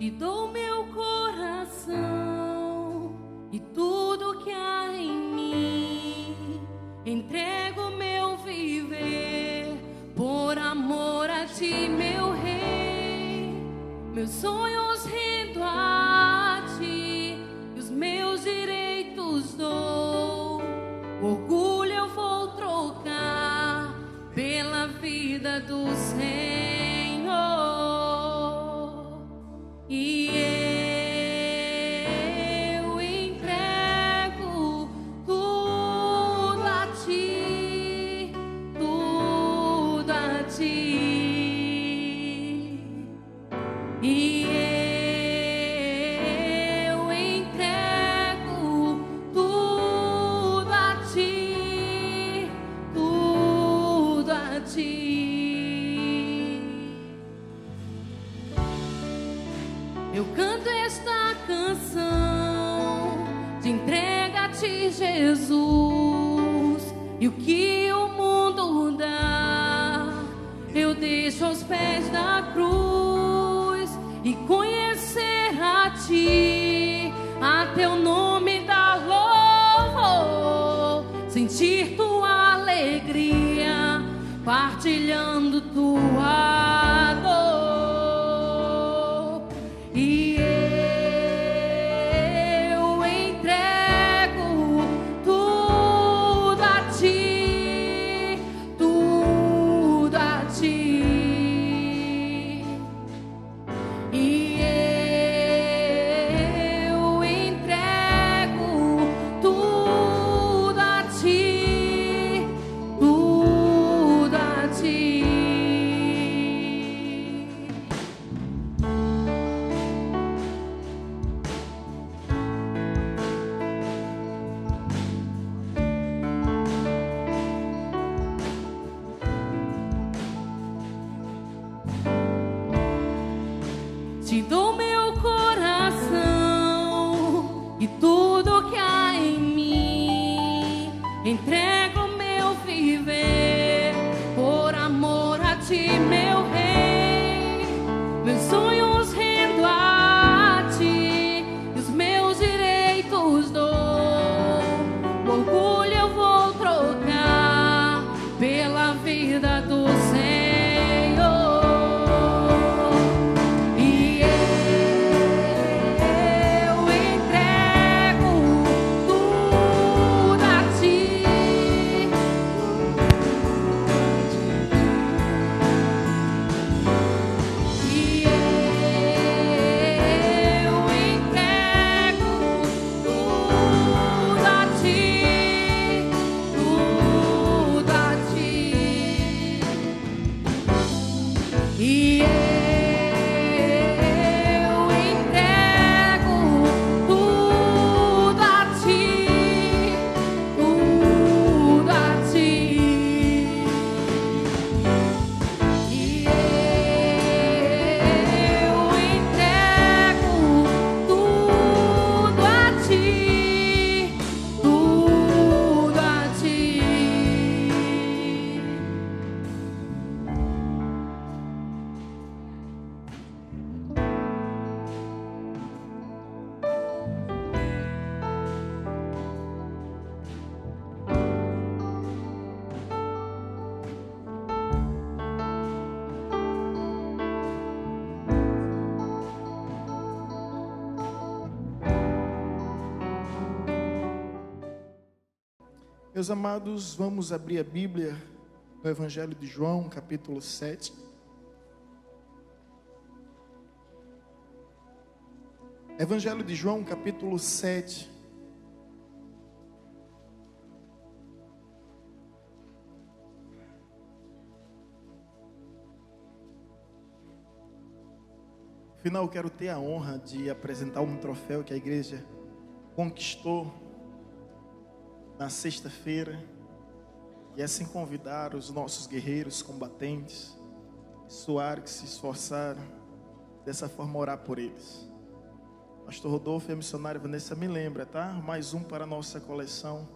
Te dou meu coração e tudo que há em mim. Entrego meu viver por amor a ti, meu rei. Meus sonhos rendo a ti e os meus direitos dou. O orgulho eu vou trocar pela vida do Senhor. E eu entrego tudo a ti, tudo a ti. E eu entrego tudo a ti, tudo a ti. Eu canto esta canção de entrega a ti, Jesus, e o que o mundo dá eu deixo aos pés da cruz, e conhecer a ti, a teu nome dar louvor, sentir tua alegria, partilhando tua dor. E eu entrego tudo a ti, tudo a ti. E eu entrego tudo a ti, tudo a ti. Te dou meu coração e tudo que há em mim. Entrego meu viver por amor a ti, meu rei. Meus sonhos rendo a ti e os meus direitos dou. O orgulho eu vou trocar pela vida do Senhor. E eu entrego tudo a ti, tudo a ti. E eu entrego tudo a ti, tudo a ti. Meus amados, vamos abrir a Bíblia no Evangelho de João, capítulo 7. Evangelho de João, capítulo 7. Afinal, eu quero ter a honra de apresentar um troféu que a igreja conquistou na sexta-feira, e assim convidar os nossos guerreiros combatentes, suar, que se esforçaram, dessa forma orar por eles. Pastor Rodolfo e a missionária Vanessa me lembra, tá? Mais um para a nossa coleção,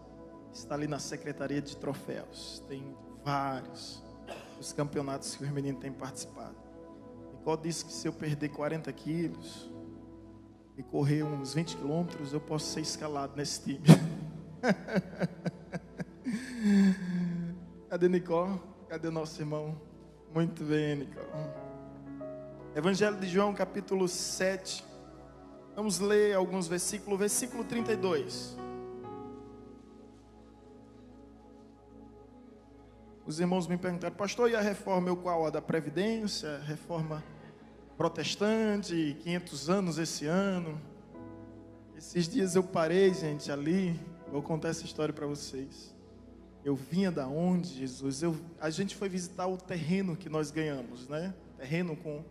está ali na Secretaria de Troféus. Tem vários os campeonatos que os meninos têm participado. Igual disse que se eu perder 40 quilos, e correr uns 20 quilômetros, eu posso ser escalado nesse time. Cadê Nicole? Cadê nosso irmão? Muito bem, Nicole. Evangelho de João, capítulo 7. Vamos ler alguns versículos. Versículo 32. Os irmãos me perguntaram: pastor, e a reforma é qual? A da Previdência? Reforma protestante, 500 anos esse ano. Esses dias eu parei, gente, ali. Vou contar essa história para vocês. Eu vinha da onde, Jesus? A gente foi visitar o terreno que nós ganhamos, né? Terreno com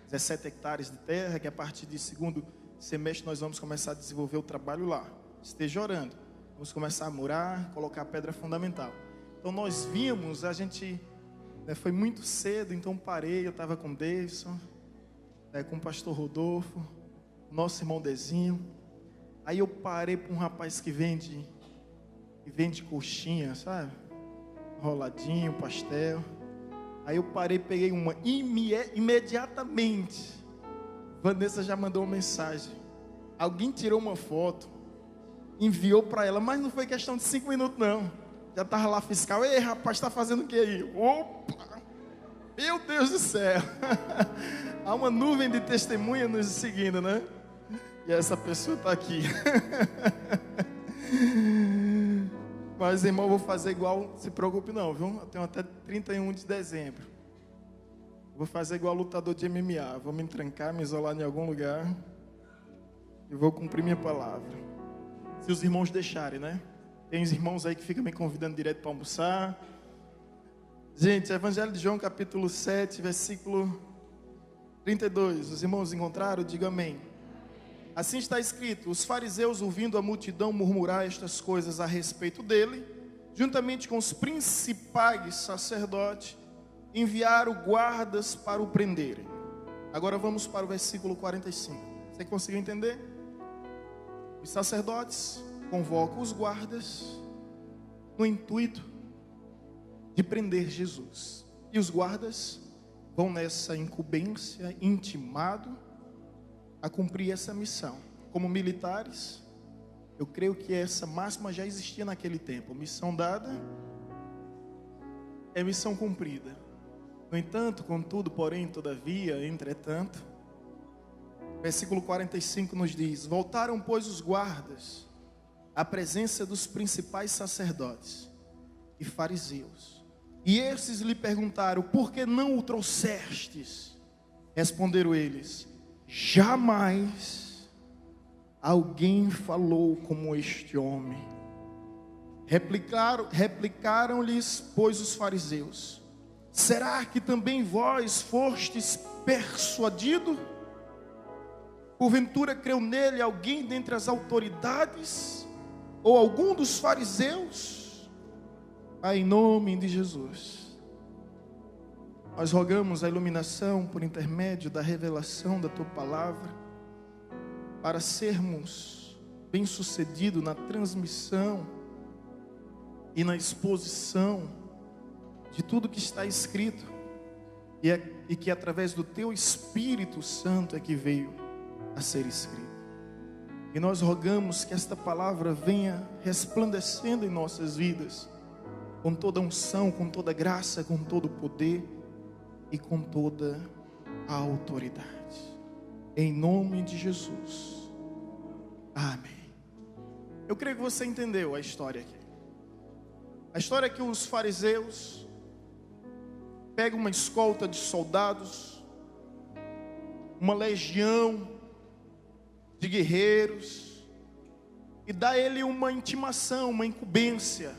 17 hectares de terra, que a partir de segundo semestre nós vamos começar a desenvolver o trabalho lá. Esteja orando. Vamos começar a murar, colocar a pedra fundamental. Então nós vimos, a gente foi muito cedo, então parei, eu estava com o Davidson, com o pastor Rodolfo, nosso irmão Dezinho. Aí eu parei para um rapaz que vende coxinha, sabe? Roladinho, pastel. Aí eu parei, peguei uma, imediatamente Vanessa já mandou uma mensagem. Alguém tirou uma foto, enviou para ela, mas não foi questão de 5 minutos não. Já estava lá fiscal. Ei, rapaz, está fazendo o que aí? Opa! Meu Deus do céu! Há uma nuvem de testemunha nos seguindo, né? E essa pessoa está aqui. Mas, irmão, vou fazer igual, se preocupe não, viu? Eu tenho até 31 de dezembro. Vou fazer igual lutador de MMA. Vou me trancar, me isolar em algum lugar. E vou cumprir minha palavra. Se os irmãos deixarem, né? Tem os irmãos aí que ficam me convidando direto para almoçar. Gente, Evangelho de João, capítulo 7, versículo 32. Os irmãos encontraram? Diga amém. Assim está escrito: os fariseus, ouvindo a multidão murmurar estas coisas a respeito dele, juntamente com os principais sacerdotes, enviaram guardas para o prenderem. Agora vamos para o versículo 45. Você conseguiu entender? Os sacerdotes convocam os guardas no intuito de prender Jesus. E os guardas vão nessa incumbência, intimado a cumprir essa missão. Como militares, eu creio que essa máxima já existia naquele tempo. Missão dada é missão cumprida. No entanto, contudo, porém, todavia, entretanto, versículo 45 nos diz: voltaram, pois, os guardas à presença dos principais sacerdotes e fariseus. E esses lhe perguntaram: por que não o trouxestes? Responderam eles: jamais alguém falou como este homem. Replicaram-lhes, pois, os fariseus: será que também vós fostes persuadido? Porventura creu nele alguém dentre as autoridades, ou algum dos fariseus? Pai, em nome de Jesus, nós rogamos a iluminação por intermédio da revelação da Tua Palavra, para sermos bem-sucedidos na transmissão e na exposição de tudo que está escrito, e que através do Teu Espírito Santo é que veio a ser escrito. E nós rogamos que esta palavra venha resplandecendo em nossas vidas, com toda unção, com toda graça, com todo poder e com toda a autoridade. Em nome de Jesus. Amém. Eu creio que você entendeu a história aqui. A história é que os fariseus pegam uma escolta de soldados, uma legião de guerreiros, e dá a ele uma intimação, uma incumbência.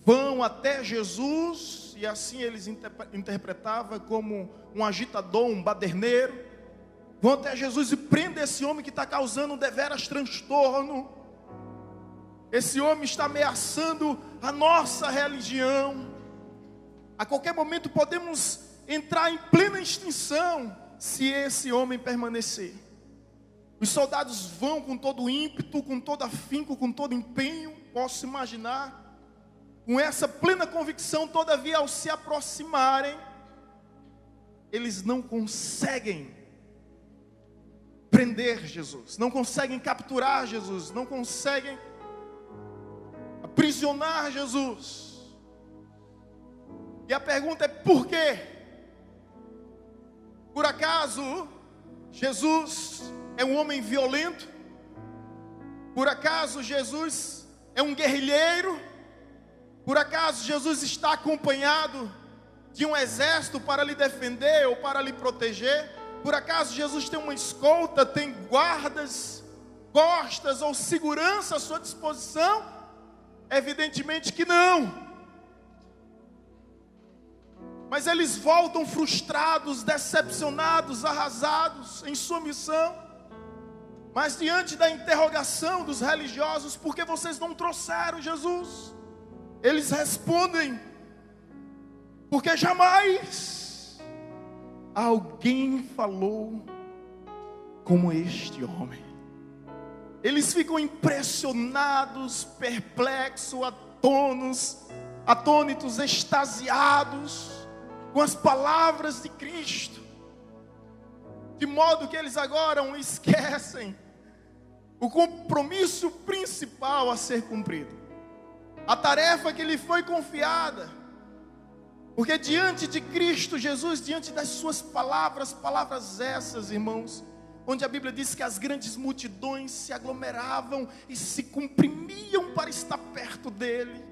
Vão até Jesus, e assim eles interpretavam como um agitador, um baderneiro. Vão até Jesus e prendem esse homem que está causando um deveras transtorno. Esse homem está ameaçando a nossa religião. A qualquer momento podemos entrar em plena extinção se esse homem permanecer. Os soldados vão com todo ímpeto, com todo afinco, com todo empenho, posso imaginar, com essa plena convicção. Todavia, ao se aproximarem, eles não conseguem prender Jesus, não conseguem capturar Jesus, não conseguem aprisionar Jesus. E a pergunta é: por quê? Por acaso Jesus é um homem violento? Por acaso Jesus é um guerrilheiro? Por acaso Jesus está acompanhado de um exército para lhe defender ou para lhe proteger? Por acaso Jesus tem uma escolta, tem guardas, costas ou segurança à sua disposição? Evidentemente que não. Mas eles voltam frustrados, decepcionados, arrasados em sua missão. Mas diante da interrogação dos religiosos: por que vocês não trouxeram Jesus? Eles respondem: porque jamais alguém falou como este homem. Eles ficam impressionados, perplexos, atônitos, extasiados com as palavras de Cristo, de modo que eles agora esquecem o compromisso principal a ser cumprido, a tarefa que lhe foi confiada. Porque diante de Cristo Jesus, diante das suas palavras essas, irmãos, onde a Bíblia diz que as grandes multidões se aglomeravam e se comprimiam para estar perto dele.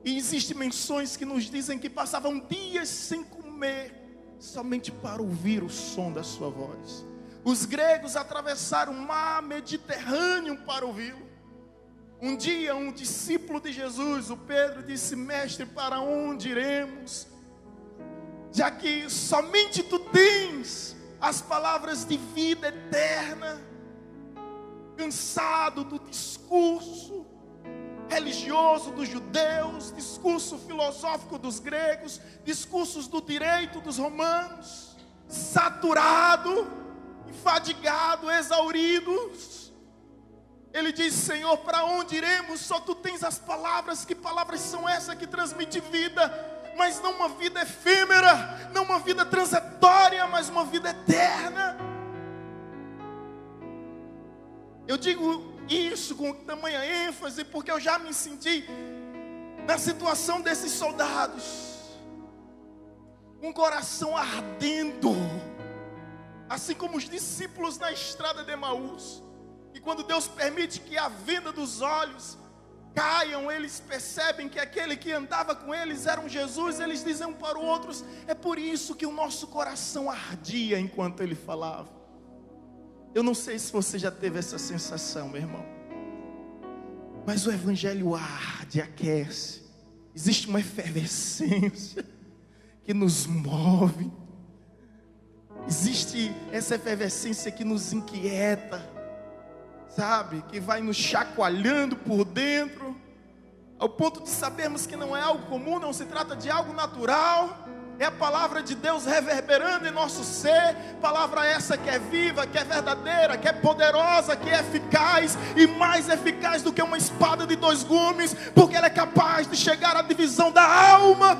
E existem menções que nos dizem que passavam dias sem comer, somente para ouvir o som da sua voz. Os gregos atravessaram o mar Mediterrâneo para ouvi-lo. Um dia um discípulo de Jesus, o Pedro, disse: mestre, para onde iremos? Já que somente tu tens as palavras de vida eterna. Cansado do discurso religioso dos judeus, discurso filosófico dos gregos, discursos do direito dos romanos, saturado, enfadigado, exauridos, ele diz: Senhor, para onde iremos? Só tu tens as palavras. Que palavras são essas que transmitem vida? Mas não uma vida efêmera, não uma vida transitória, mas uma vida eterna. Eu digo isso com tamanha ênfase porque eu já me senti na situação desses soldados, com o coração ardendo, assim como os discípulos na estrada de Emaús. E quando Deus permite que a venda dos olhos caiam, eles percebem que aquele que andava com eles era um Jesus. Eles dizem um para o outro: é por isso que o nosso coração ardia enquanto ele falava. Eu não sei se você já teve essa sensação, meu irmão, mas o evangelho arde, aquece. Existe uma efervescência que nos move. Existe essa efervescência que nos inquieta, sabe? Que vai nos chacoalhando por dentro, ao ponto de sabermos que não é algo comum, não se trata de algo natural. É a palavra de Deus reverberando em nosso ser. Palavra essa que é viva, que é verdadeira, que é poderosa, que é eficaz, e mais eficaz do que uma espada de dois gumes, porque ela é capaz de chegar à divisão da alma,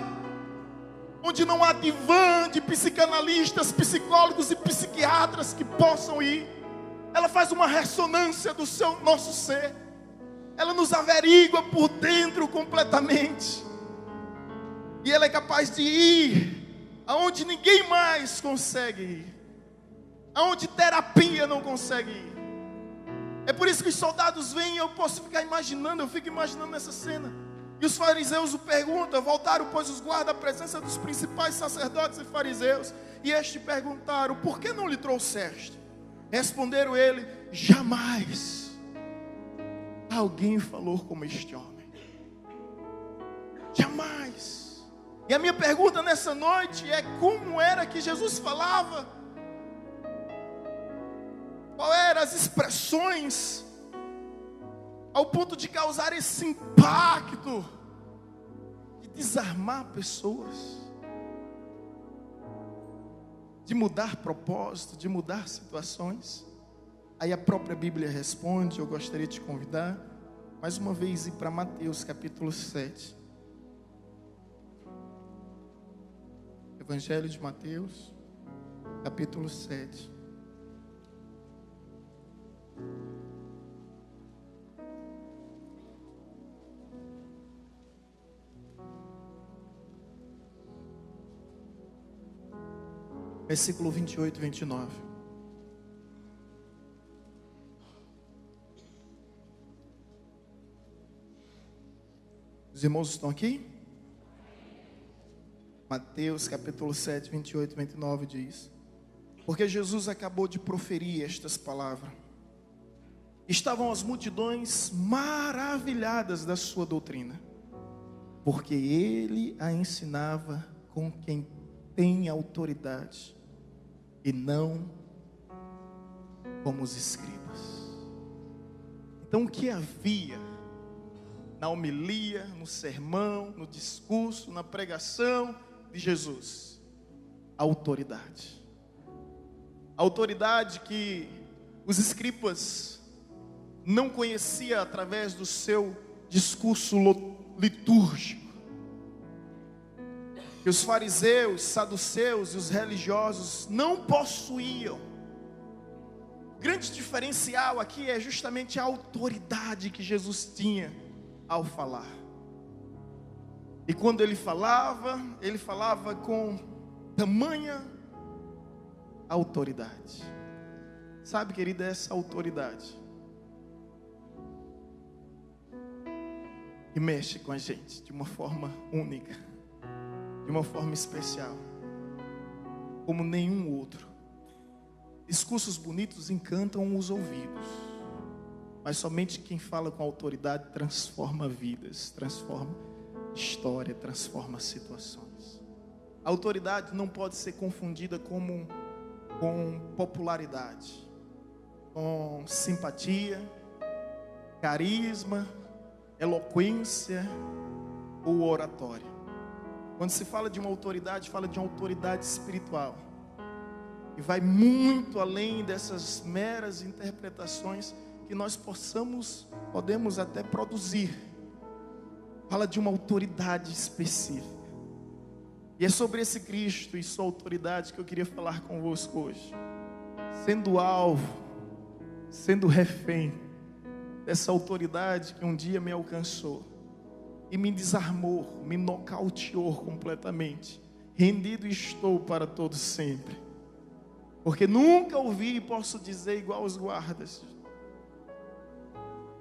onde não há divã de psicanalistas, psicólogos e psiquiatras que possam ir. Ela faz uma ressonância do nosso ser. Ela nos averigua por dentro completamente. E ela é capaz de ir aonde ninguém mais consegue ir, aonde terapia não consegue ir. É por isso que os soldados vêm. Eu posso ficar imaginando, eu fico imaginando essa cena. E os fariseus o perguntam. Voltaram, pois, os guardas à presença dos principais sacerdotes e fariseus, e estes perguntaram: por que não lhe trouxeste? Responderam ele: jamais alguém falou como este homem. Jamais. E a minha pergunta nessa noite é: como era que Jesus falava? Qual eram as expressões ao ponto de causar esse impacto, de desarmar pessoas, de mudar propósito, de mudar situações? Aí a própria Bíblia responde. Eu gostaria de te convidar mais uma vez a ir para Mateus capítulo 7. Evangelho de Mateus, capítulo 7. Versículo 28 e 29. Os irmãos estão aqui? Mateus capítulo 7, 28 e 29 diz: porque Jesus acabou de proferir estas palavras, estavam as multidões maravilhadas da sua doutrina, porque ele a ensinava com quem tem autoridade, e não como os escribas. Então o que havia na homilia, no sermão, no discurso, na pregação de Jesus? Autoridade. A autoridade que os escribas não conheciam através do seu discurso litúrgico, que os fariseus, saduceus e os religiosos não possuíam. O grande diferencial aqui é justamente a autoridade que Jesus tinha ao falar. E quando ele falava com tamanha autoridade. Sabe, querida, essa autoridade que mexe com a gente de uma forma única, de uma forma especial, como nenhum outro. Discursos bonitos encantam os ouvidos, mas somente quem fala com autoridade transforma vidas, transforma história, transforma situações. A autoridade não pode ser confundida com popularidade, com simpatia, carisma, eloquência ou oratória. Quando se fala de uma autoridade, fala de uma autoridade espiritual, e vai muito além dessas meras interpretações que nós podemos até produzir. Fala de uma autoridade específica. E é sobre esse Cristo e sua autoridade que eu queria falar convosco hoje. Sendo alvo, sendo refém dessa autoridade que um dia me alcançou e me desarmou, me nocauteou completamente. Rendido estou para todo sempre, porque nunca ouvi, e posso dizer igual aos guardas,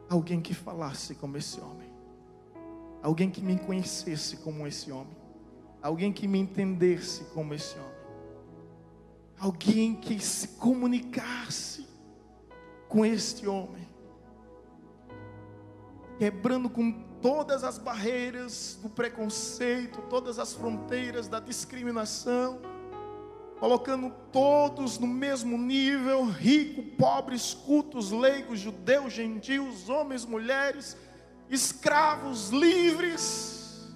alguém que falasse como esse homem, alguém que me conhecesse como esse homem, alguém que me entendesse como esse homem, alguém que se comunicasse com este homem, quebrando com todas as barreiras do preconceito, todas as fronteiras da discriminação, colocando todos no mesmo nível, rico, pobres, cultos, leigos, judeus, gentios, homens, mulheres, escravos, livres,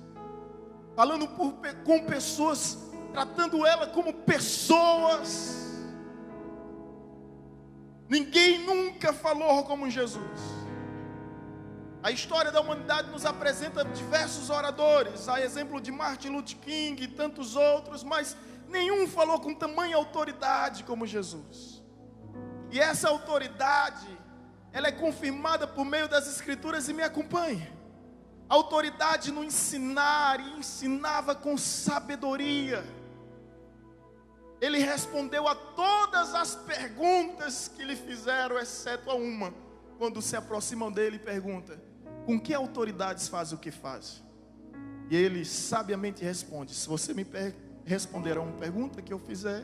falando com pessoas, tratando ela como pessoas. Ninguém nunca falou como Jesus. A história da humanidade nos apresenta diversos oradores, a exemplo de Martin Luther King e tantos outros, mas nenhum falou com tamanha autoridade como Jesus. E essa autoridade, ela é confirmada por meio das Escrituras, e me acompanhe. A autoridade no ensinar, e ensinava com sabedoria. Ele respondeu a todas as perguntas que lhe fizeram, exceto a uma, quando se aproximam dele e perguntam: com que autoridades faz o que faz? E ele sabiamente responde: se você me responder a uma pergunta que eu fizer,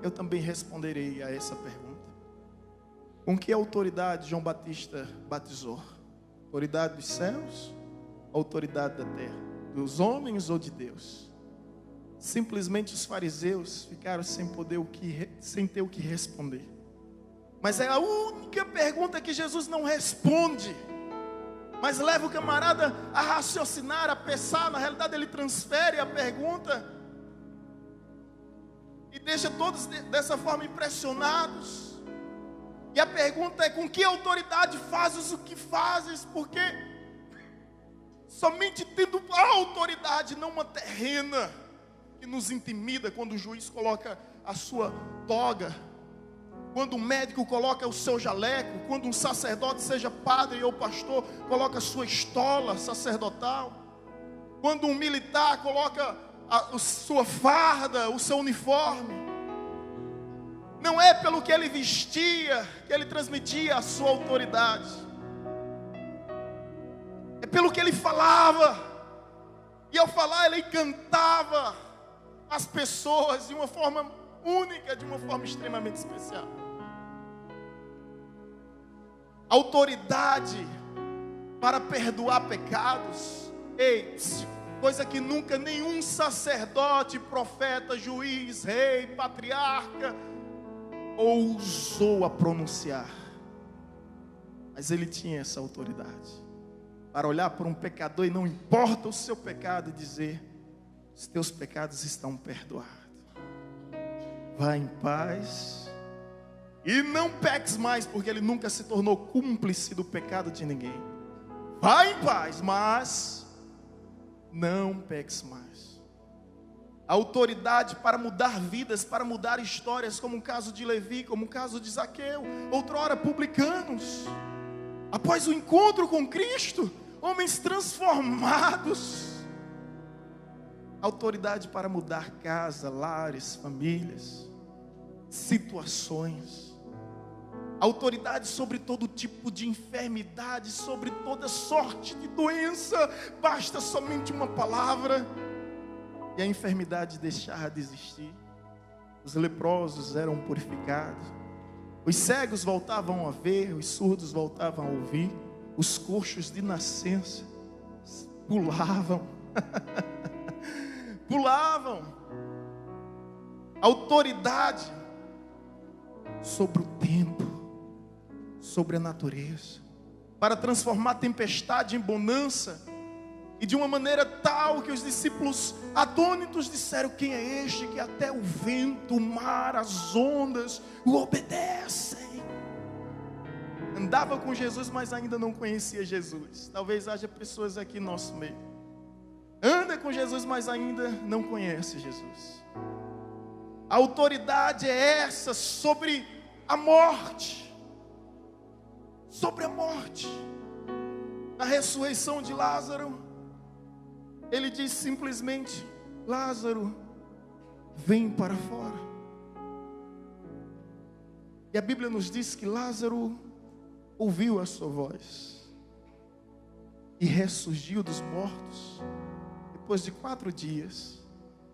eu também responderei a essa pergunta. Com que autoridade João Batista batizou? Autoridade dos céus? Autoridade da terra? Dos homens ou de Deus? Simplesmente os fariseus ficaram sem ter o que responder. Mas é a única pergunta que Jesus não responde, mas leva o camarada a raciocinar, a pensar. Na realidade ele transfere a pergunta e deixa todos dessa forma impressionados. E a pergunta é: com que autoridade fazes o que fazes? Porque somente tendo a autoridade, não uma terrena, que nos intimida quando o juiz coloca a sua toga, quando um médico coloca o seu jaleco, quando um sacerdote, seja padre ou pastor, coloca a sua estola sacerdotal, quando um militar coloca a sua farda, o seu uniforme. Não é pelo que ele vestia que ele transmitia a sua autoridade, é pelo que ele falava. E ao falar, ele encantava as pessoas de uma forma única, de uma forma extremamente especial. Autoridade para perdoar pecados, coisa que nunca nenhum sacerdote, profeta, juiz, rei, patriarca ousou a pronunciar. Mas ele tinha essa autoridade para olhar para um pecador, e não importa o seu pecado, e dizer: os teus pecados estão perdoados, vá em paz e não peques mais, porque ele nunca se tornou cúmplice do pecado de ninguém. Vá em paz, mas não peques mais. A autoridade para mudar vidas, para mudar histórias, como o caso de Levi, como o caso de Zaqueu, outrora publicanos. Após o encontro com Cristo, homens transformados. Autoridade para mudar casa, lares, famílias, situações. Autoridade sobre todo tipo de enfermidade, sobre toda sorte de doença. Basta somente uma palavra e a enfermidade deixar de existir. Os leprosos eram purificados, os cegos voltavam a ver, os surdos voltavam a ouvir, os coxos de nascença pulavam. Pulavam. Autoridade sobre o tempo, sobre a natureza, para transformar tempestade em bonança, e de uma maneira tal que os discípulos atônitos disseram: quem é este que até o vento, o mar, as ondas o obedecem? Andava com Jesus, mas ainda não conhecia Jesus. Talvez haja pessoas aqui no nosso meio, anda com Jesus, mas ainda não conhece Jesus. A autoridade é essa sobre a morte. Sobre a morte. Na ressurreição de Lázaro, ele diz simplesmente: Lázaro, vem para fora. E a Bíblia nos diz que Lázaro ouviu a sua voz e ressurgiu dos mortos. Depois de 4 dias,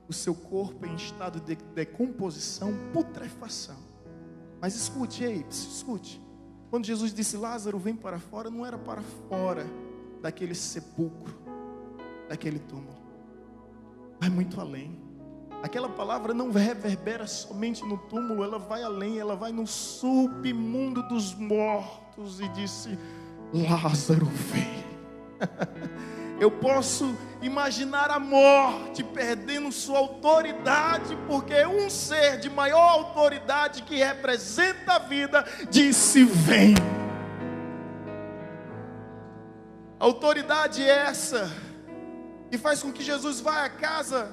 o seu corpo em estado de decomposição, putrefação. Mas escute, escute. Quando Jesus disse: Lázaro, vem para fora, não era para fora daquele sepulcro, daquele túmulo. Vai muito além. Aquela palavra não reverbera somente no túmulo, ela vai além, ela vai no submundo dos mortos e disse: Lázaro, vem. Eu posso imaginar a morte perdendo sua autoridade, porque um ser de maior autoridade, que representa a vida, disse: vem. Autoridade essa que faz com que Jesus vá à casa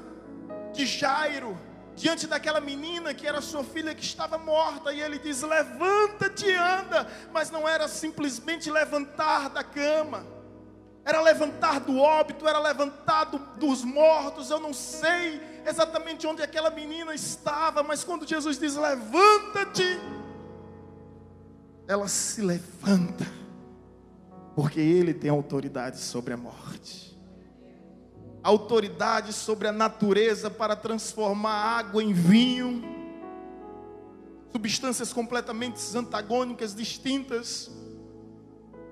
de Jairo, diante daquela menina que era sua filha, que estava morta, e ele diz: levanta-te e anda. Mas não era simplesmente levantar da cama, era levantar do óbito, era levantar dos mortos. Eu não sei exatamente onde aquela menina estava, mas quando Jesus diz: levanta-te, ela se levanta, porque Ele tem autoridade sobre a morte, autoridade sobre a natureza para transformar água em vinho, substâncias completamente antagônicas, distintas,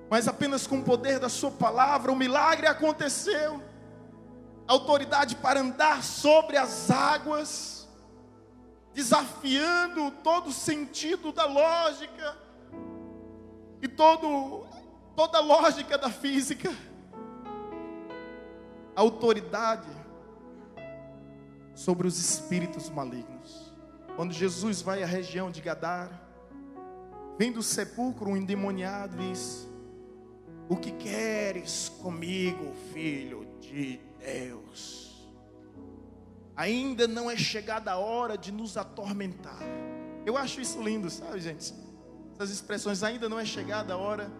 mas apenas com o poder da sua palavra o milagre aconteceu. Autoridade para andar sobre as águas, desafiando todo o sentido da lógica e toda a lógica da física. Autoridade sobre os espíritos malignos. Quando Jesus vai à região de Gadara, vem do sepulcro um endemoniado e diz: o que queres comigo, filho de Deus? Ainda não é chegada a hora de nos atormentar. Eu acho isso lindo, sabe, gente? Essas expressões, ainda não é chegada a hora,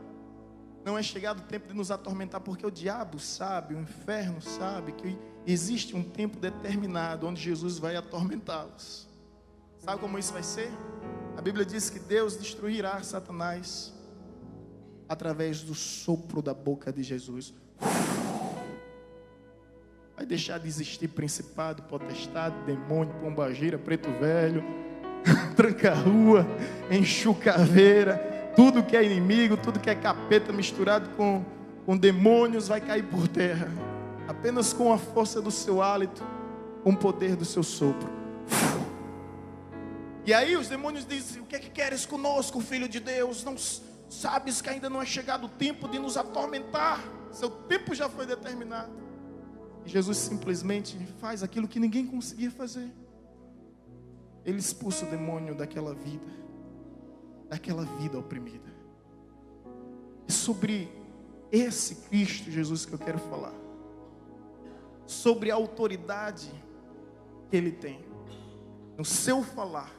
não é chegado o tempo de nos atormentar, porque o diabo sabe, o inferno sabe que existe um tempo determinado onde Jesus vai atormentá-los. Sabe como isso vai ser? A Bíblia diz que Deus destruirá Satanás através do sopro da boca de Jesus. Vai deixar de existir principado, potestade, demônio, pombagira, preto velho, tranca-rua, enxucaveira, tudo que é inimigo, tudo que é capeta misturado com demônios vai cair por terra, apenas com a força do seu hálito, com o poder do seu sopro. E aí os demônios dizem: o que é que queres conosco, filho de Deus? Não sabes que ainda não é chegado o tempo de nos atormentar? Seu tempo já foi determinado. E Jesus simplesmente faz aquilo que ninguém conseguia fazer. Ele expulsa o demônio daquela vida oprimida. É sobre esse Cristo Jesus que eu quero falar. Sobre a autoridade que Ele tem no seu falar.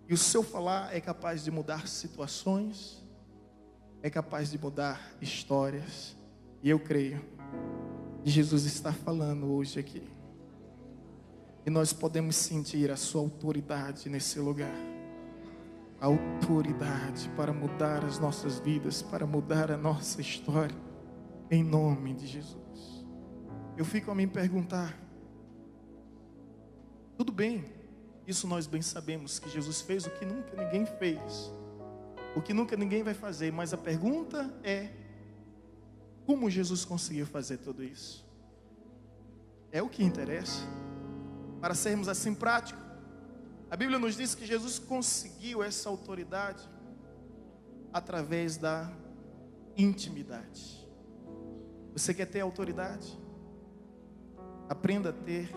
E o seu falar é capaz de mudar situações, é capaz de mudar histórias. E eu creio que Jesus está falando hoje aqui. E nós podemos sentir a sua autoridade nesse lugar. A autoridade para mudar as nossas vidas, para mudar a nossa história. Em nome de Jesus. Eu fico a me perguntar: tudo bem, isso nós bem sabemos, que Jesus fez o que nunca ninguém fez, o que nunca ninguém vai fazer. Mas a pergunta é: como Jesus conseguiu fazer tudo isso? É o que interessa. Para sermos assim práticos, a Bíblia nos diz que Jesus conseguiu essa autoridade através da intimidade. Você quer ter autoridade? Aprenda a ter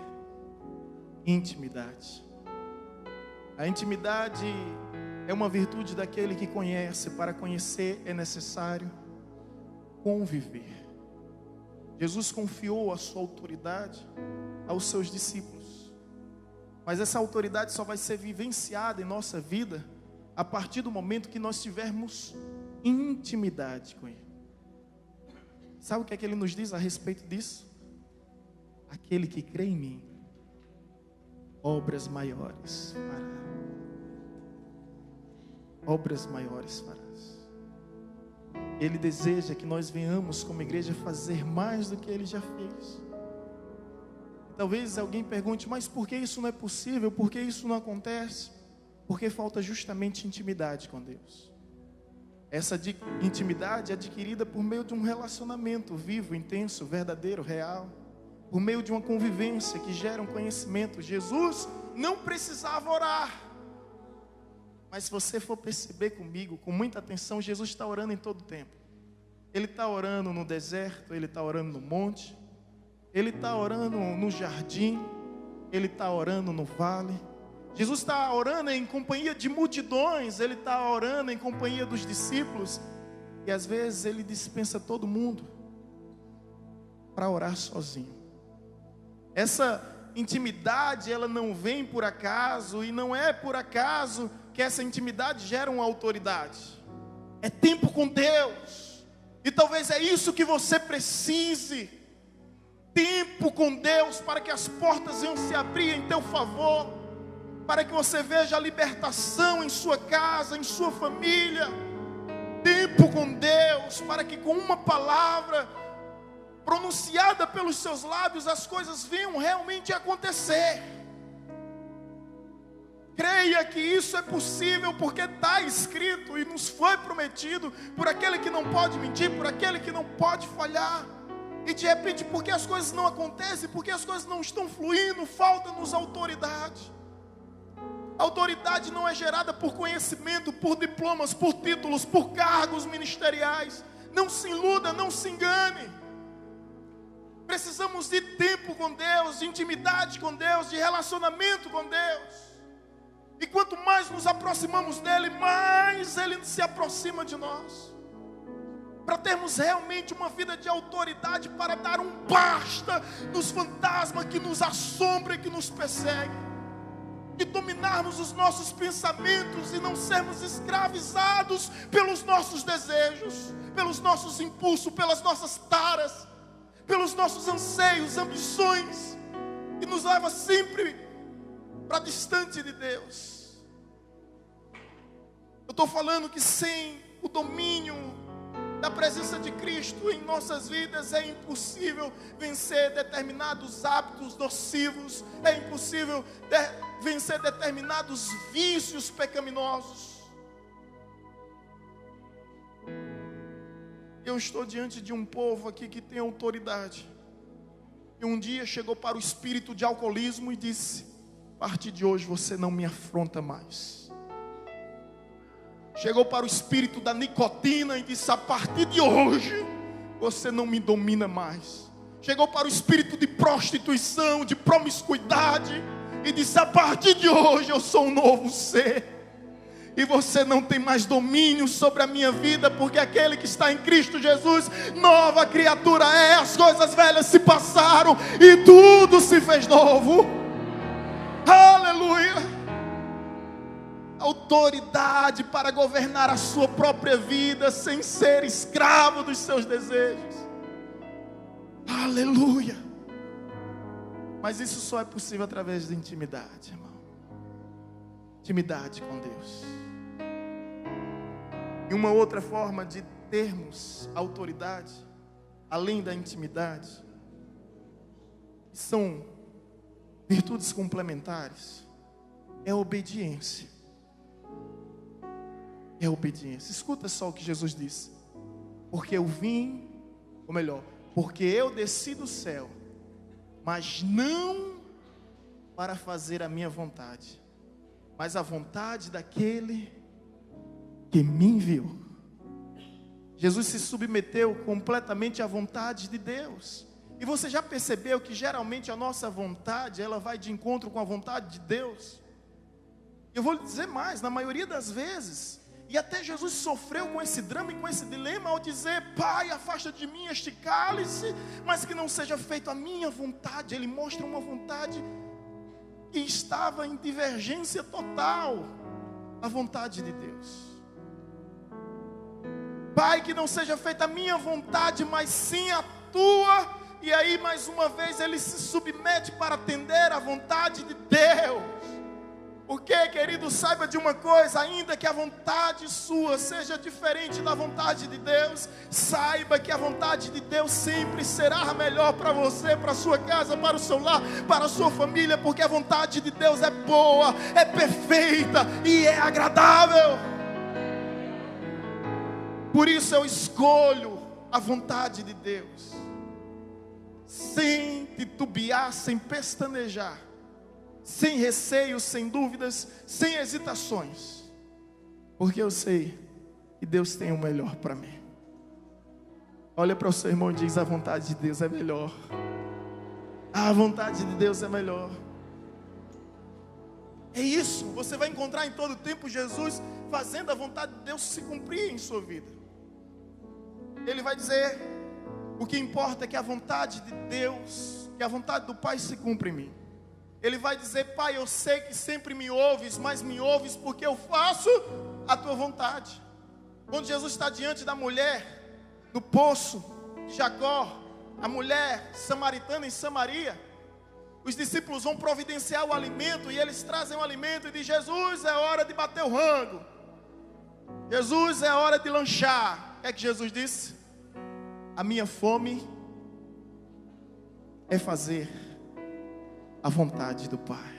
intimidade. A intimidade é uma virtude daquele que conhece. Para conhecer é necessário conviver. Jesus confiou a sua autoridade aos seus discípulos. Mas essa autoridade só vai ser vivenciada em nossa vida a partir do momento que nós tivermos intimidade com Ele. Sabe o que é que Ele nos diz a respeito disso? Aquele que crê em mim, obras maiores fará. Obras maiores farás. Ele deseja que nós venhamos como igreja fazer mais do que Ele já fez. Talvez alguém pergunte: mas por que isso não é possível? Por que isso não acontece? Porque falta justamente intimidade com Deus. Essa intimidade é adquirida por meio de um relacionamento vivo, intenso, verdadeiro, real. Por meio de uma convivência que gera um conhecimento. Jesus não precisava orar. Mas se você for perceber comigo, com muita atenção, Jesus está orando em todo tempo. Ele está orando no deserto, Ele está orando no monte, Ele está orando no jardim, Ele está orando no vale. Jesus está orando em companhia de multidões, Ele está orando em companhia dos discípulos. E às vezes Ele dispensa todo mundo para orar sozinho. Essa intimidade, ela não vem por acaso, e não é por acaso que essa intimidade gera uma autoridade. É tempo com Deus. E talvez é isso que você precise. Tempo com Deus, para que as portas venham se abrir em teu favor, para que você veja a libertação em sua casa, em sua família. Tempo com Deus, para que com uma palavra pronunciada pelos seus lábios, as coisas venham realmente acontecer. Creia que isso é possível, porque está escrito e nos foi prometido por aquele que não pode mentir, por aquele que não pode falhar. E de repente, porque as coisas não acontecem, porque as coisas não estão fluindo, falta-nos autoridade. Autoridade não é gerada por conhecimento, por diplomas, por títulos, por cargos ministeriais. Não se iluda, não se engane. Precisamos de tempo com Deus, de intimidade com Deus, de relacionamento com Deus. E quanto mais nos aproximamos dEle, mais Ele se aproxima de nós. Para termos realmente uma vida de autoridade, para dar um basta nos fantasmas que nos assombram e que nos perseguem. de dominarmos os nossos pensamentos e não sermos escravizados pelos nossos desejos, pelos nossos impulsos, pelas nossas taras, pelos nossos anseios, ambições, que nos leva sempre para distante de Deus. Eu estou falando que sem o domínio da presença de Cristo em nossas vidas é impossível vencer determinados hábitos nocivos, é impossível vencer determinados vícios pecaminosos. Eu estou diante de um povo aqui que tem autoridade, e um dia chegou para o espírito de alcoolismo e disse: a partir de hoje você não me afronta mais. Chegou para o espírito da nicotina e disse: a partir de hoje você não me domina mais. Chegou para o espírito de prostituição, de promiscuidade, e disse: a partir de hoje eu sou um novo ser, e você não tem mais domínio sobre a minha vida, porque aquele que está em Cristo Jesus, nova criatura é. As coisas velhas se passaram e tudo se fez novo. Aleluia. Autoridade para governar a sua própria vida sem ser escravo dos seus desejos. Aleluia. Mas isso só é possível através da intimidade, irmão. Intimidade com Deus. E uma outra forma de termos autoridade, além da intimidade, são virtudes complementares, é a obediência. É obediência. Escuta só o que Jesus disse: porque eu vim, ou melhor, porque eu desci do céu, mas não para fazer a minha vontade, mas a vontade daquele que me enviou. Jesus se submeteu completamente à vontade de Deus. E você já percebeu que geralmente a nossa vontade, ela vai de encontro com a vontade de Deus? Eu vou lhe dizer mais, na maioria das vezes, e até Jesus sofreu com esse drama e com esse dilema ao dizer: Pai, afasta de mim este cálice, mas que não seja feito a minha vontade. Ele mostra uma vontade que estava em divergência total à vontade de Deus. Pai, que não seja feita a minha vontade, mas sim a tua. E aí mais uma vez ele se submete para atender à vontade de Deus. Porque, querido, saiba de uma coisa: ainda que a vontade sua seja diferente da vontade de Deus, saiba que a vontade de Deus sempre será a melhor para você, para a sua casa, para o seu lar, para a sua família, porque a vontade de Deus é boa, é perfeita e é agradável. Por isso eu escolho a vontade de Deus, sem titubear, sem pestanejar, sem receios, sem dúvidas, sem hesitações, porque eu sei que Deus tem o melhor para mim. Olha para o seu irmão e diz: a vontade de Deus é melhor. A vontade de Deus é melhor. É isso, você vai encontrar em todo tempo Jesus fazendo a vontade de Deus se cumprir em sua vida. Ele vai dizer: o que importa é que a vontade de Deus, que a vontade do Pai se cumpra em mim. Ele vai dizer: Pai, eu sei que sempre me ouves, mas me ouves porque eu faço a tua vontade. Quando Jesus está diante da mulher no poço de Jacó, a mulher samaritana em Samaria, os discípulos vão providenciar o alimento e eles trazem o alimento e dizem: Jesus, é hora de bater o rango. Jesus, é hora de lanchar. O que é que Jesus disse? A minha fome é fazer a vontade do Pai.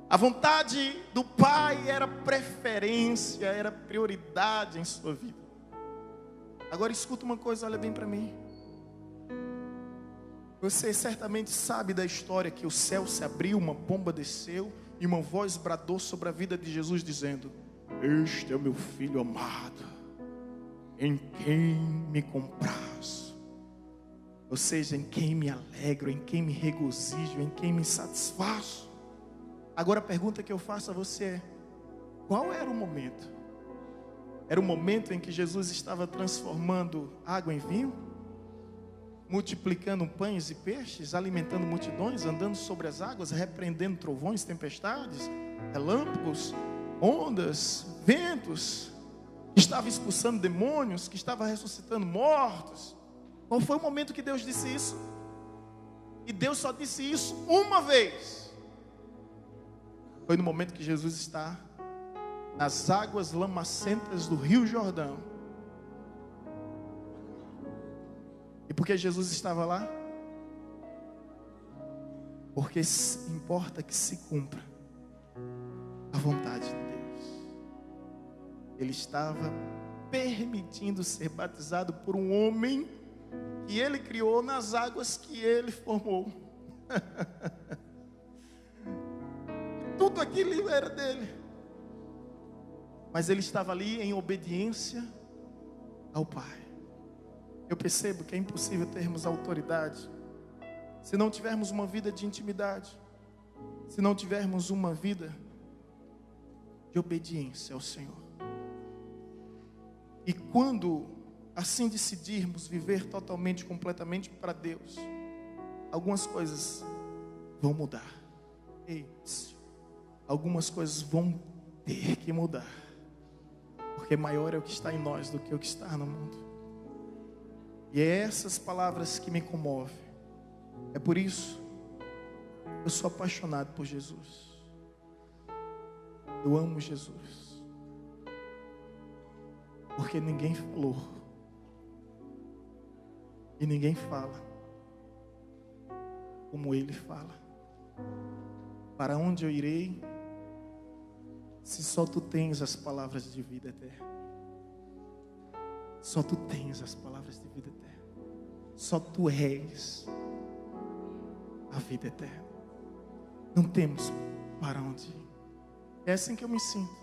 A vontade do Pai era preferência, era prioridade em sua vida. Agora escuta uma coisa, olha bem para mim. Você certamente sabe da história que o céu se abriu, uma pomba desceu e uma voz bradou sobre a vida de Jesus dizendo: este é o meu filho amado, em quem me comprazo. Ou seja, em quem me alegro, em quem me regozijo, em quem me satisfaço. Agora a pergunta que eu faço a você é: qual era o momento? Era o momento em que Jesus estava transformando água em vinho? Multiplicando pães e peixes, alimentando multidões, andando sobre as águas, repreendendo trovões, tempestades? relâmpagos, ondas, ventos, que estava expulsando demônios, que estava ressuscitando mortos. Qual foi o momento que Deus disse isso? E Deus só disse isso uma vez. Foi no momento que Jesus está nas águas lamacentas do Rio Jordão. E por que Jesus estava lá? Porque importa que se cumpra a vontade de Deus. Ele estava permitindo ser batizado por um homem que ele criou nas águas que ele formou. Tudo aquilo era dele. Mas ele estava ali em obediência ao Pai. Eu percebo que é impossível termos autoridade se não tivermos uma vida de intimidade, se não tivermos uma vida de obediência ao Senhor. E quando assim decidirmos viver totalmente, completamente para Deus, algumas coisas vão mudar. Algumas coisas vão ter que mudar, porque maior é o que está em nós do que o que está no mundo. E é essas palavras que me comovem. É por isso eu sou apaixonado por Jesus. Eu amo Jesus, porque ninguém falou e ninguém fala como Ele fala. Para onde eu irei, se só Tu tens as palavras de vida eterna? Só Tu tens as palavras de vida eterna. Só Tu és a vida eterna. Não temos para onde ir. É assim que eu me sinto.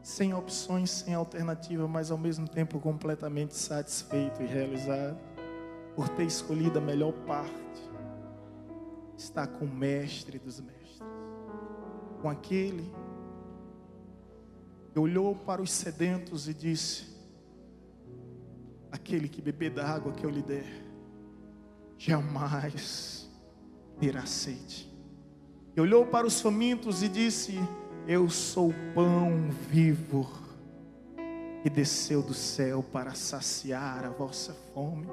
Sem opções, sem alternativa, mas ao mesmo tempo completamente satisfeito e realizado por ter escolhido a melhor parte. Estar com o mestre dos mestres, com aquele que olhou para os sedentos e disse: aquele que beber da água que eu lhe der jamais terá sede. E olhou para os famintos e disse: eu sou o pão vivo que desceu do céu para saciar a vossa fome.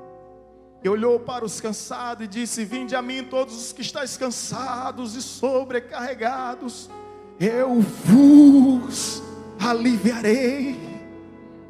E olhou para os cansados e disse: vinde a mim todos os que estáis cansados e sobrecarregados, eu vos aliviarei.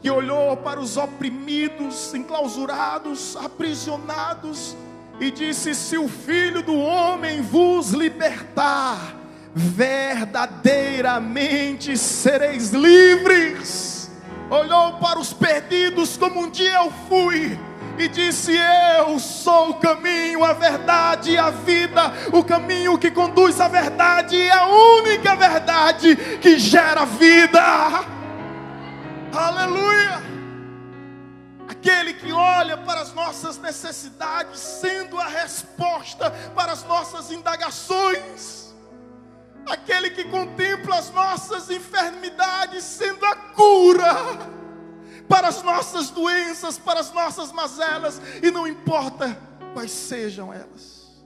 Que olhou para os oprimidos, enclausurados, aprisionados e disse: se o Filho do Homem vos libertar, verdadeiramente sereis livres. Olhou para os perdidos como um dia eu fui e disse: eu sou o caminho, a verdade e a vida. O caminho que conduz à verdade é a única verdade que gera vida. Aleluia! Aquele que olha para as nossas necessidades, sendo a resposta para as nossas indagações. Aquele que contempla as nossas enfermidades, sendo a cura para as nossas doenças, para as nossas mazelas, e não importa quais sejam elas.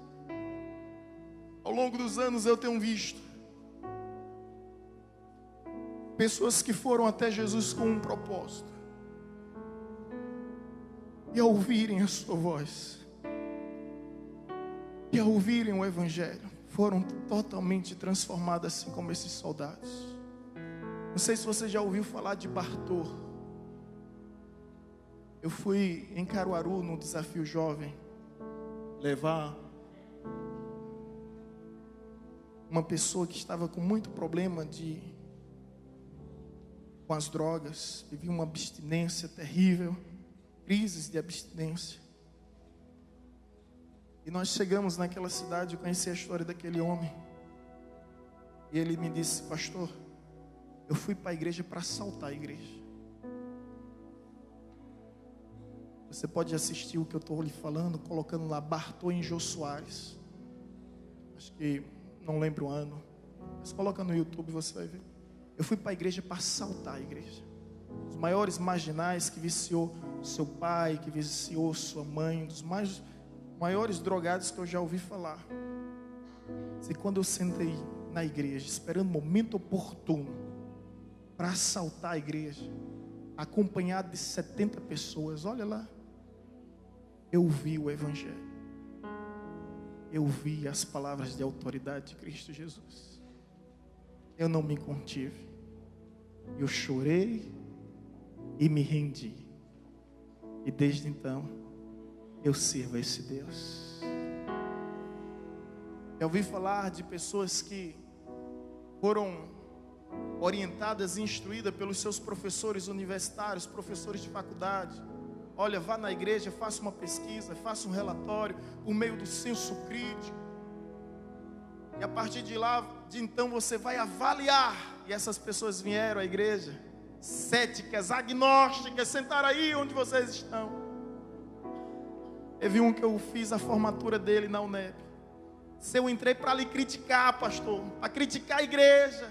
Ao longo dos anos eu tenho visto pessoas que foram até Jesus com um propósito, e ao ouvirem a sua voz, e ao ouvirem o Evangelho, foram totalmente transformadas, assim como esses soldados. Não sei se você já ouviu falar de Bartô. Eu fui em Caruaru no Desafio Jovem levar uma pessoa que estava com muito problema com as drogas, vivia uma abstinência terrível, crises de abstinência. E nós chegamos naquela cidade, eu conheci a história daquele homem. E ele me disse: pastor, eu fui para a igreja para assaltar a igreja. Você pode assistir o que eu estou lhe falando, colocando lá Bartô em Jô Soares. Acho que, não lembro o ano, mas coloca no YouTube, você vai ver. Eu fui para a igreja para assaltar a igreja. Os maiores marginais que viciou seu pai, que viciou sua mãe, dos maiores drogados que eu já ouvi falar. E quando eu sentei na igreja, esperando o momento oportuno para assaltar a igreja, acompanhado de 70 pessoas. Olha lá, eu vi o Evangelho, eu vi as palavras de autoridade de Cristo Jesus. Eu não me contive, eu chorei e me rendi, e desde então eu sirvo a esse Deus. Eu ouvi falar de pessoas que foram orientadas e instruídas pelos seus professores universitários, professores de faculdade. Olha, vá na igreja, faça uma pesquisa, faça um relatório por meio do senso crítico. E a partir de lá, de então, você vai avaliar. E essas pessoas vieram à igreja, céticas, agnósticas, sentaram aí onde vocês estão. Teve um que eu fiz a formatura dele na UNEB. Se eu entrei para lhe criticar, pastor, para criticar a igreja.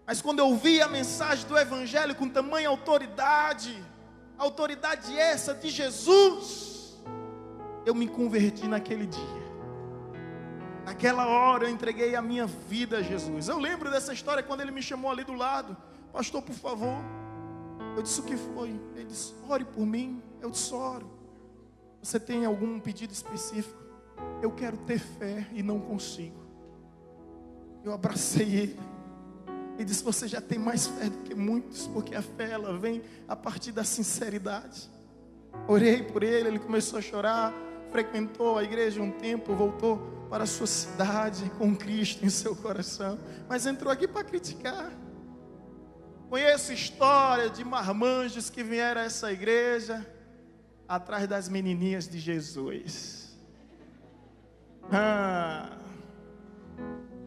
Mas quando eu ouvi a mensagem do Evangelho com tamanha autoridade essa de Jesus, eu me converti naquele dia. Naquela hora eu entreguei a minha vida a Jesus. Eu lembro dessa história quando ele me chamou ali do lado. Pastor, por favor. Eu disse, o que foi? Ele disse, ore por mim. Eu disse, oro. Você tem algum pedido específico? Eu quero ter fé e não consigo. Eu abracei ele. Ele disse, você já tem mais fé do que muitos, porque a fé ela vem a partir da sinceridade. Orei por ele, ele começou a chorar, frequentou a igreja um tempo, voltou para a sua cidade com Cristo em seu coração, mas entrou aqui para criticar. Conheço história de marmanjos que vieram a essa igreja atrás das menininhas de Jesus.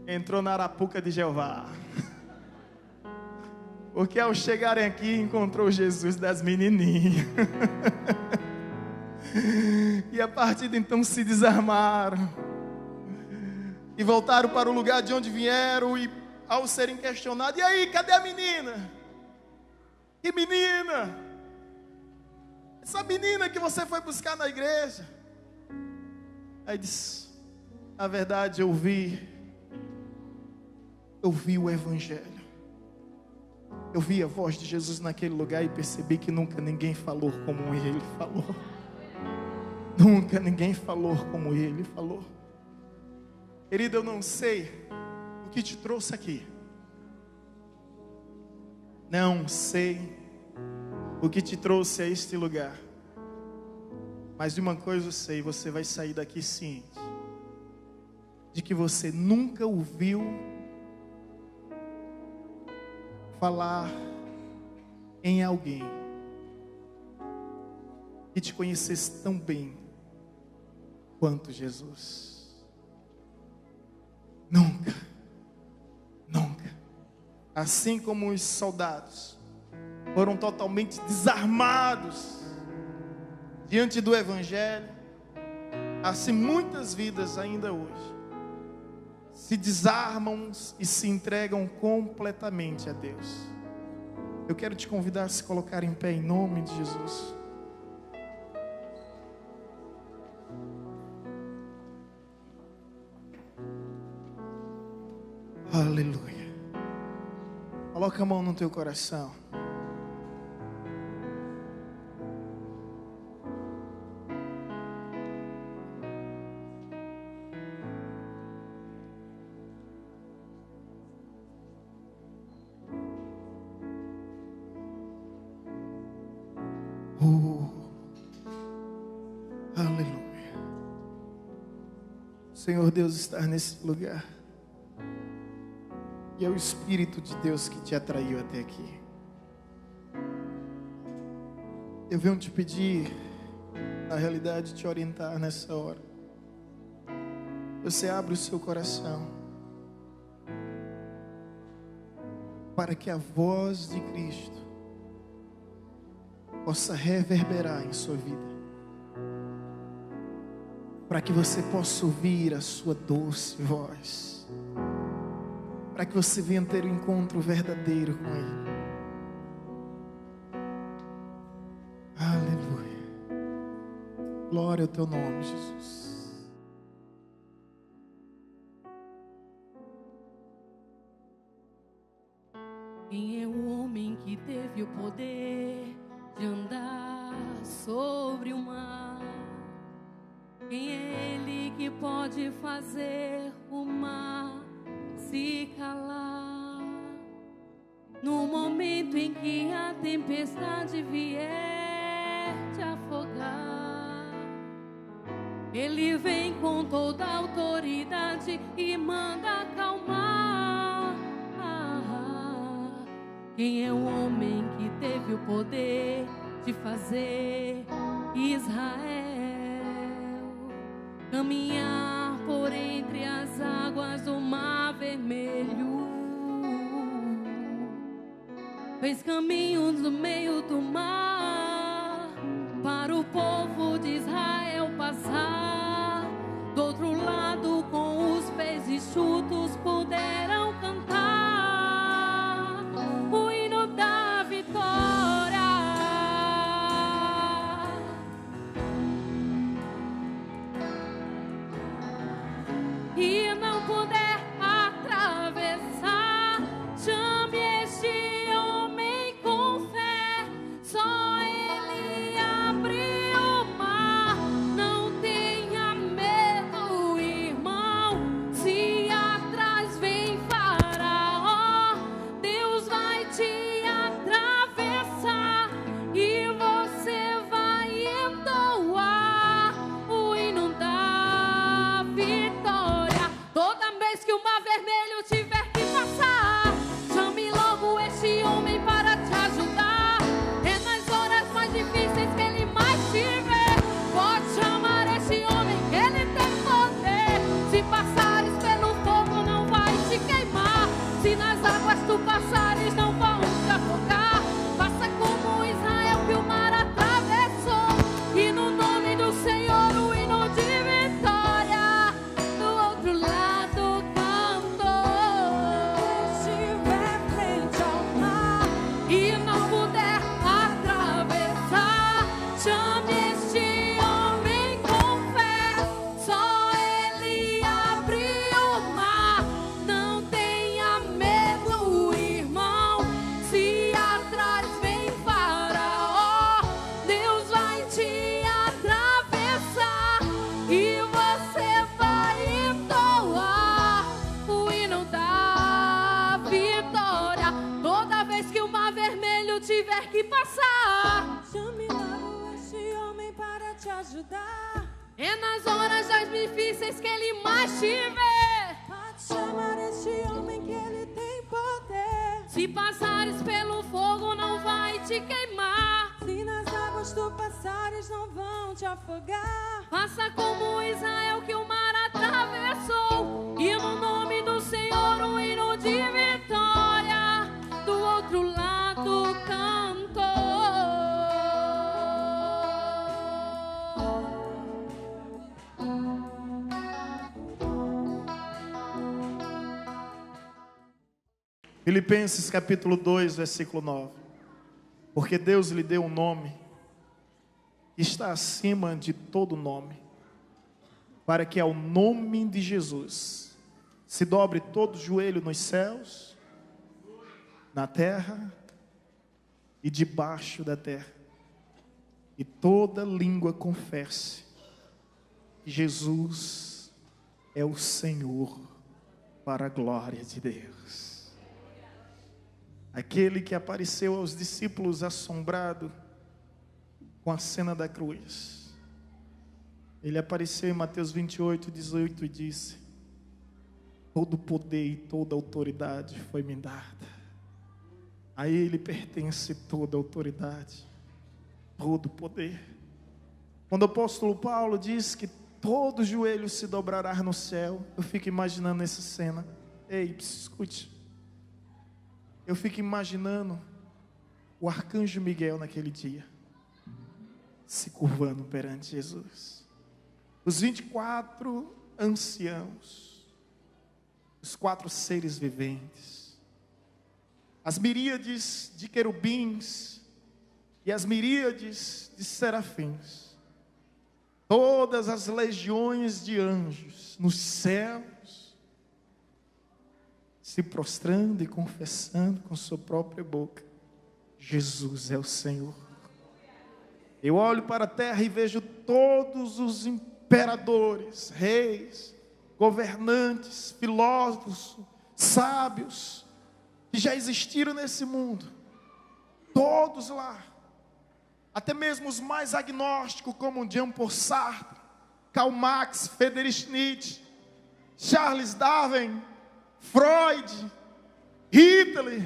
Entrou na arapuca de Jeová. Porque ao chegarem aqui, encontrou Jesus das menininhas. E a partir de então se desarmaram. E voltaram para o lugar de onde vieram. E ao serem questionados, e aí, cadê a menina? Que menina? Essa menina que você foi buscar na igreja. Aí disse, na verdade eu vi o Evangelho. Eu vi a voz de Jesus naquele lugar e percebi que nunca ninguém falou como ele falou. Nunca ninguém falou como ele falou. Querido, eu não sei o que te trouxe aqui. Não sei o que te trouxe a este lugar. Mas de uma coisa eu sei, você vai sair daqui ciente de que você nunca ouviu falar em alguém que te conhecesse tão bem quanto Jesus. Nunca, nunca. Assim como os soldados foram totalmente desarmados diante do Evangelho, assim muitas vidas ainda hoje se desarmam e se entregam completamente a Deus. Eu quero te convidar a se colocar em pé em nome de Jesus. Aleluia. Coloca a mão no teu coração. Aleluia. Senhor Deus está nesse lugar. E é o Espírito de Deus que te atraiu até aqui. Eu venho te pedir, na realidade, te orientar nessa hora. Você abre o seu coração para que a voz de Cristo possa reverberar em sua vida. Para que você possa ouvir a sua doce voz. Para que você venha ter um encontro verdadeiro com Ele. Aleluia. Glória ao teu nome, Jesus. Quem é o homem que teve o poder de andar sobre o mar? Quem é ele que pode fazer o mar se calar? No momento em que a tempestade vier te afogar, ele vem com toda a autoridade e manda acalmar. Quem é o homem que teve o poder de fazer Israel caminhar por entre as águas do Mar Vermelho? Fez caminhos no meio do mar para o povo de Israel passar. Do outro lado, com os pés enxutos, puderam cantar o hino da vitória. E não puder atravessar, chame este homem com fé. Só ele abre o mar. Não tenha medo, irmão. Se atrás vem Faraó, Deus vai te atravessar e você vai entoar o hino da vitória. Toda vez que o Mar Vermelho tiver que passar, chame logo este homem para te ajudar. É nas horas mais difíceis que ele mais te vê. Pode chamar este homem que ele tem poder. Se passares pelo fogo não vai te queimar. Se nas águas tu passares não vão te afogar. Faça como Israel que o mar atravessou, e no nome do Senhor o hino de vitória do outro lado cantou. Se estiver frente ao mar e não puder atravessar, chame este homem com fé. Só ele abre o mar. Não tenha medo, irmão. Se atrás vem Faraó, Deus vai te atravessar e você vai entoar o hino da vitória. Toda vez que o Mar Vermelho tiver que passar, Chame logo este homem para te ajudar. é nas horas das difíceis que ele mais te vê. Pode chamar este homem que ele tem poder. Se passares pelo fogo não vai te queimar. Se nas águas tu passares não vão te afogar. Faça como Israel que o mar atravessou, e no nome do Senhor o hino de vitória do outro lado cantou. Filipenses capítulo 2, versículo 9. Porque Deus lhe deu um nome que está acima de todo nome, para que ao nome de Jesus se dobre todo joelho nos céus, na terra e debaixo da terra, e toda língua confesse que Jesus é o Senhor, para a glória de Deus. Aquele que apareceu aos discípulos assombrado com a cena da cruz. Ele apareceu em Mateus 28, 18 e disse: todo poder e toda autoridade foi me dada. A ele pertence toda autoridade, todo poder. Quando o apóstolo Paulo diz que todo joelho se dobrará no céu, eu fico imaginando essa cena. Ei, escute. Eu fico imaginando o arcanjo Miguel naquele dia, se curvando perante Jesus. Os 24 anciãos, os 4 seres viventes, as miríades de querubins e as miríades de serafins, todas as legiões de anjos nos céus, se prostrando e confessando com sua própria boca: Jesus é o Senhor. Eu olho para a terra e vejo todos os imperadores, reis, governantes, filósofos, sábios que já existiram nesse mundo. Todos lá. Até mesmo os mais agnósticos, como Jean-Paul Sartre, Karl Marx, Friedrich Nietzsche, Charles Darwin, Freud, Hitler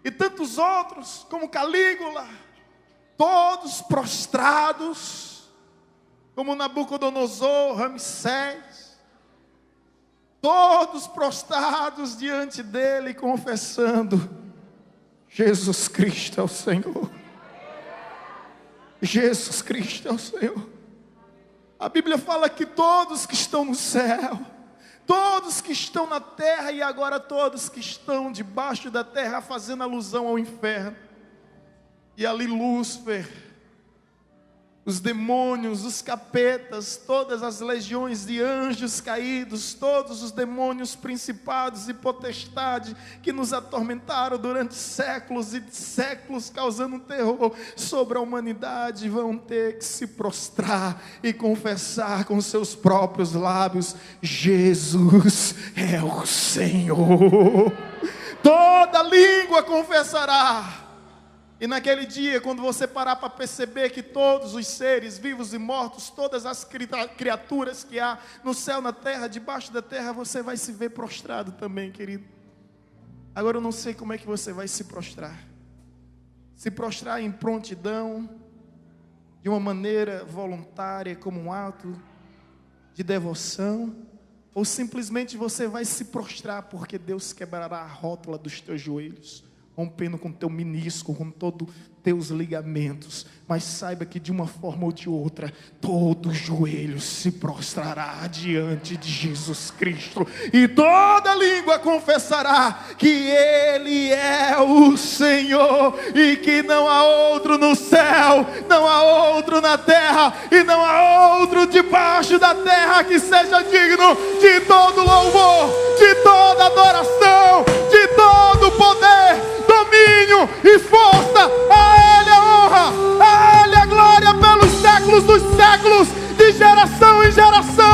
e tantos outros, como Calígula, todos prostrados, como Nabucodonosor, Ramsés, todos prostrados diante dele, confessando: Jesus Cristo é o Senhor. Jesus Cristo é o Senhor. A Bíblia fala que todos que estão no céu, todos que estão na terra e agora todos que estão debaixo da terra, fazendo alusão ao inferno. E ali Lúcifer, os demônios, os capetas, todas as legiões de anjos caídos, todos os demônios, principados e potestades que nos atormentaram durante séculos e séculos, causando um terror sobre a humanidade, vão ter que se prostrar e confessar com seus próprios lábios: Jesus é o Senhor. Toda língua confessará. E naquele dia, quando você parar para perceber que todos os seres vivos e mortos, todas as criaturas que há no céu, na terra, debaixo da terra, você vai se ver prostrado também, querido. Agora eu não sei como é que você vai se prostrar. Se prostrar em prontidão, de uma maneira voluntária, como um ato de devoção, ou simplesmente você vai se prostrar porque Deus quebrará a rótula dos teus joelhos, rompendo com teu menisco, com todos teus ligamentos. Mas saiba que de uma forma ou de outra, todo joelho se prostrará diante de Jesus Cristo, e toda língua confessará que Ele é o Senhor, e que não há outro no céu, não há outro na terra, e não há outro debaixo da terra que seja digno de todo louvor, de toda adoração, de todo poder, domínio e força. A Ele a honra, a Ele a glória pelos séculos dos séculos, de geração em geração.